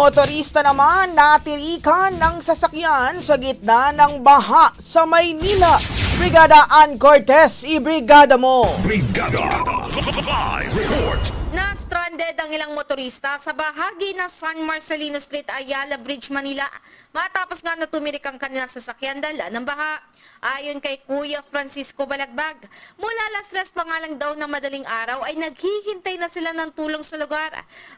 motorista naman natirikan ng sasakyan sa gitna ng baha sa Maynila. Brigada Ann Cortez, ibrigada mo! Brigada Live Report. Na-stranded ang ilang motorista sa bahagi ng San Marcelino Street, Ayala Bridge, Manila matapos nga na tumirik ang kanilang sasakyan dala ng baha. Ayon kay Kuya Francisco Balagbag, mula alas 3 pa nga lang daw ng madaling araw ay naghihintay na sila ng tulong sa lugar.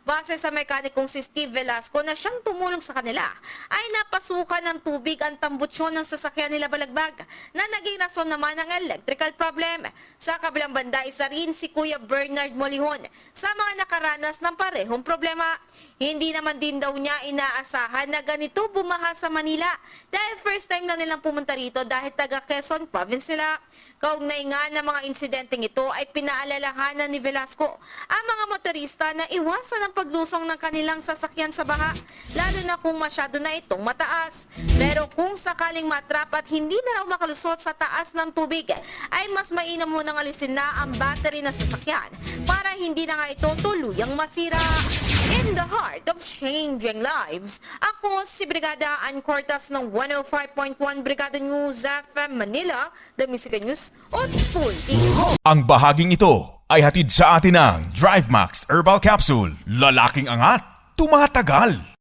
Base sa mekanikong si Steve Velasco na siyang tumulong sa kanila, ay napasukan ng tubig ang tambutsyon ng sasakyan nila Balagbag na naging rason naman ng electrical problem. Sa kabilang banda, isa rin si Kuya Bernard Molihon sa mga nakaranas ng parehong problema. Hindi naman din daw niya inaasahan na ganito bumaha sa Manila dahil first time na nilang pumunta rito dahil taga Quezon Province sila. Kaugnay nga ng mga insidenteng ito ay pinaalalahanan ni Velasco ang mga motorista na iwasan ang paglusong ng kanilang sasakyan sa baha, lalo na kung masyado na itong mataas. Pero kung sakaling matrap at hindi na raw makalusot sa taas ng tubig, ay mas mainam mo nang alisin na ang battery ng sasakyan para hindi na nga ito tuluyang masira. In the heart of changing lives, ako si Brigada Ann Cortez ng 105.1 Brigada News FM Manila, the Music News Authority. Ang bahaging ito ay hatid sa atin ng DriveMax Herbal Capsule. Lalaking angat, tumatagal.